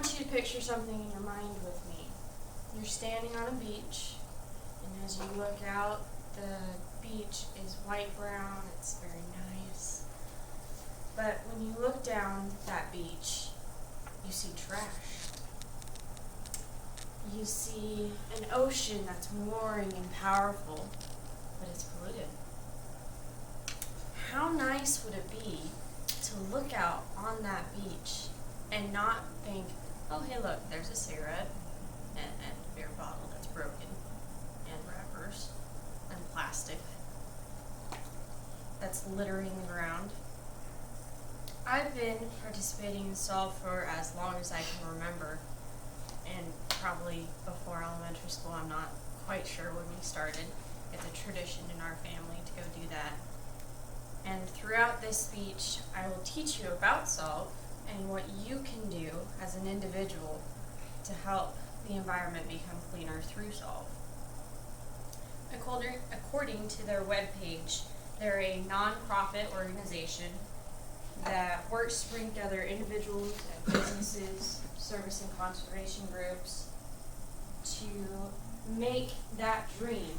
want you to picture something in your mind with me. You're standing on a beach, and as you look out, the beach is white-brown. It's very nice. But when you look down that beach, you see trash. You see an ocean that's roaring and powerful, but it's polluted. How nice would it be to look out on that beach and not think, oh, hey, look, there's a cigarette and a beer bottle that's broken, and wrappers and plastic that's littering the ground. I've been participating in Solve for as long as I can remember, and probably before elementary school. I'm not quite sure when we started. It's a tradition in our family to go do that. And throughout this speech, I will teach you about Solve and what you can do as an individual to help the environment become cleaner through Solve. According to their webpage, they're a non-profit organization that works to bring together individuals and businesses, service and conservation groups to make that dream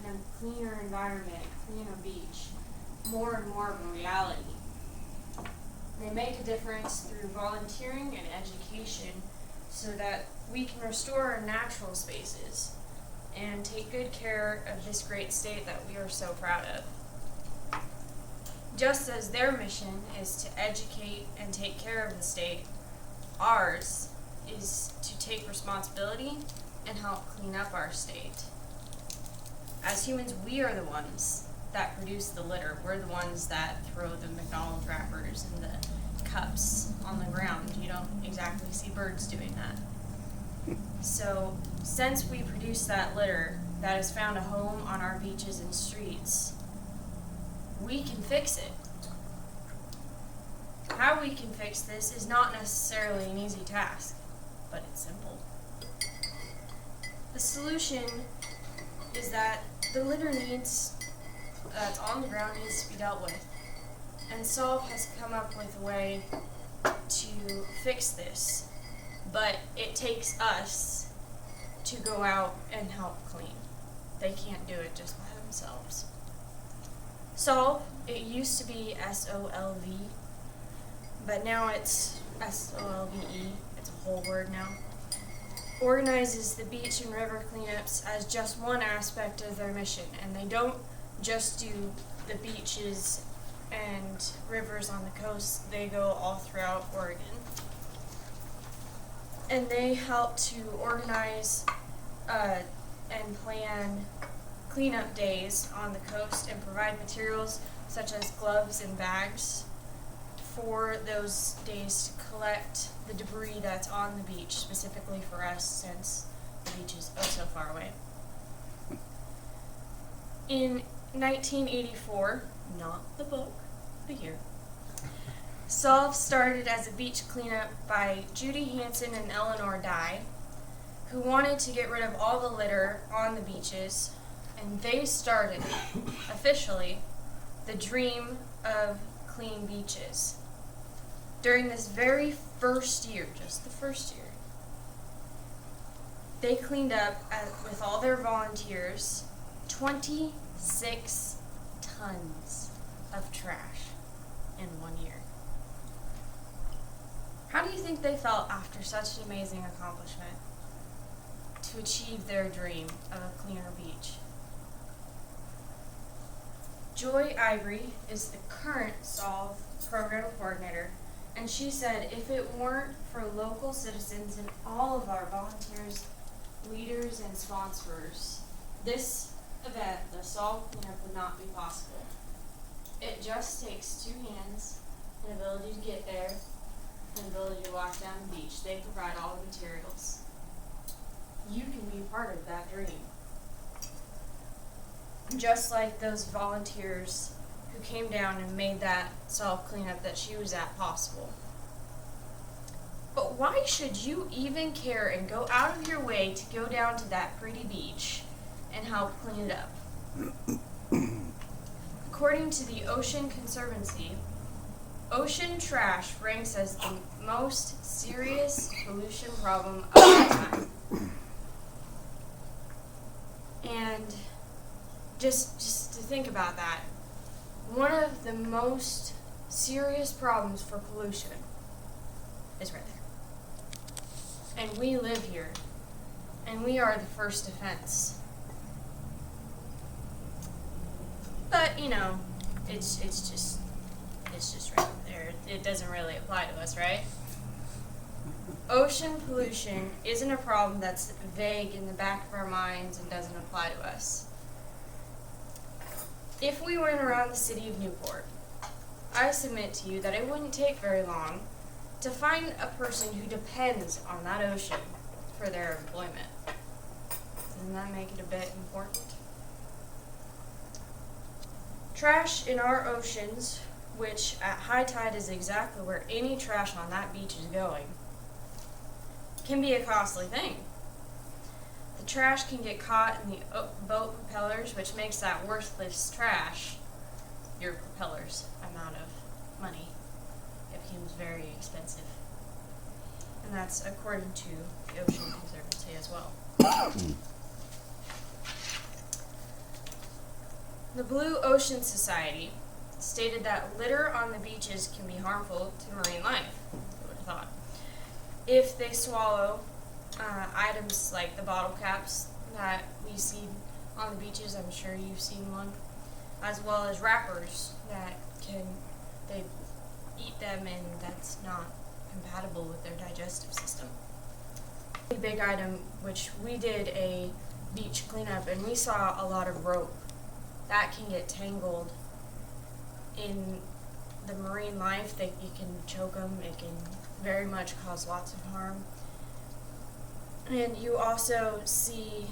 of a cleaner environment, cleaner beach, more and more of a reality. They make a difference through volunteering and education so that we can restore our natural spaces and take good care of this great state that we are so proud of. Just as their mission is to educate and take care of the state, ours is to take responsibility and help clean up our state. As humans, we are the ones that produce the litter. We're the ones that throw the McDonald's wrappers and the cups on the ground. You don't exactly see birds doing that. So, since we produce that litter that has found a home on our beaches and streets, we can fix it. How we can fix this is not necessarily an easy task, but it's simple. The solution is that the litter that's on the ground needs to be dealt with. And Solve has come up with a way to fix this, but it takes us to go out and help clean. They can't do it just by themselves. Solve, it used to be SOLV, but now it's SOLVE. It's a whole word now. Organizes the beach and river cleanups as just one aspect of their mission, and they don't just do the beaches and rivers on the coast. They go all throughout Oregon. And they help to organize and plan cleanup days on the coast and provide materials such as gloves and bags for those days to collect the debris that's on the beach, specifically for us since the beach is oh so far away. In 1984, not the book, the year, Solve started as a beach cleanup by Judy Hansen and Eleanor Dye, who wanted to get rid of all the litter on the beaches, and they started, officially, the dream of clean beaches. During this very first year, just the first year, they cleaned up, with all their volunteers, 26 tons of trash in 1 year. How do you think they felt after such an amazing accomplishment to achieve their dream of a cleaner beach? Joy Ivory is the current Solve program coordinator, and she said if it weren't for local citizens and all of our volunteers, leaders, and sponsors, this event, the Solve Cleanup, would not be possible. It just takes two hands, an ability to get there, and an ability to walk down the beach. They provide all the materials. You can be part of that dream. Just like those volunteers who came down and made that Solve Cleanup that she was at possible. But why should you even care and go out of your way to go down to that pretty beach and help clean it up? According to the Ocean Conservancy, ocean trash ranks as the most serious pollution problem of our time. And just to think about that, one of the most serious problems for pollution is right there. And we live here, and we are the first offense. But, you know, it's just right there. It doesn't really apply to us, right? Ocean pollution isn't a problem that's vague in the back of our minds and doesn't apply to us. If we went around the city of Newport, I submit to you that it wouldn't take very long to find a person who depends on that ocean for their employment. Doesn't that make it a bit important? Trash in our oceans, which at high tide is exactly where any trash on that beach is going, can be a costly thing. The trash can get caught in the boat propellers, which makes that worthless trash, your propeller's amount of money. It becomes very expensive. And that's according to the Ocean Conservancy as well. The Blue Ocean Society stated that litter on the beaches can be harmful to marine life. Who would have thought? If they swallow items like the bottle caps that we see on the beaches, I'm sure you've seen one, as well as wrappers that they eat them and that's not compatible with their digestive system. A big item, which we did a beach cleanup and we saw a lot of rope that can get tangled in the marine life, that you can choke them, it can very much cause lots of harm. And you also see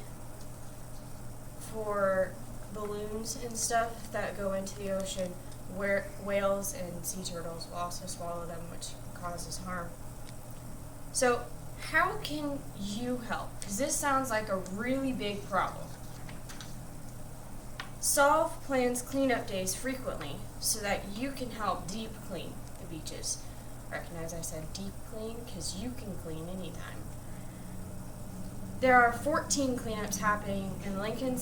for balloons and stuff that go into the ocean where whales and sea turtles will also swallow them, which causes harm. So how can you help? Because this sounds like a really big problem. Solve plans cleanup days frequently so that you can help deep clean the beaches. Recognize I said deep clean because you can clean anytime. There are 14 cleanups happening in Lincoln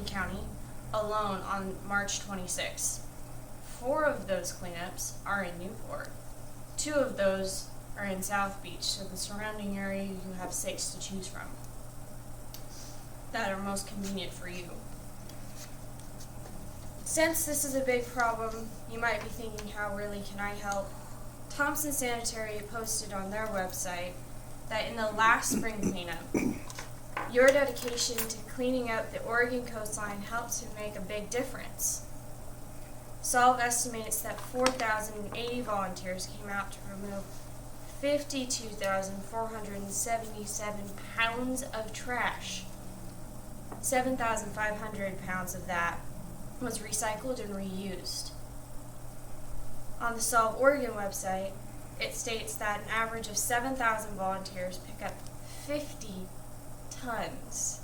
County alone on March 26th. 4 of those cleanups are in Newport. 2 of those are in South Beach, so the surrounding area you have 6 to choose from that are most convenient for you. Since this is a big problem, you might be thinking, how really can I help? Thompson Sanitary posted on their website that in the last spring cleanup, your dedication to cleaning up the Oregon coastline helped to make a big difference. Solve estimates that 4,080 volunteers came out to remove 52,477 pounds of trash. 7,500 pounds of that was recycled and reused. On the Solve Oregon website, it states that an average of 7,000 volunteers pick up 50 tons,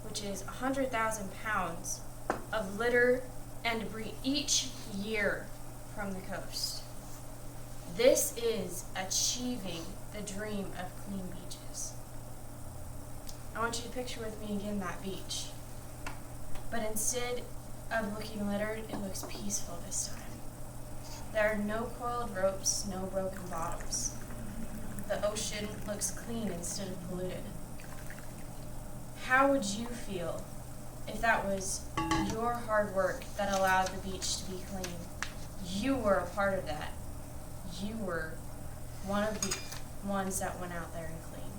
which is 100,000 pounds of litter and debris each year from the coast. This is achieving the dream of clean beaches. I want you to picture with me again that beach. But instead of looking littered, it looks peaceful this time. There are no coiled ropes, no broken bottoms. The ocean looks clean instead of polluted. How would you feel if that was your hard work that allowed the beach to be clean? You were a part of that. You were one of the ones that went out there and cleaned.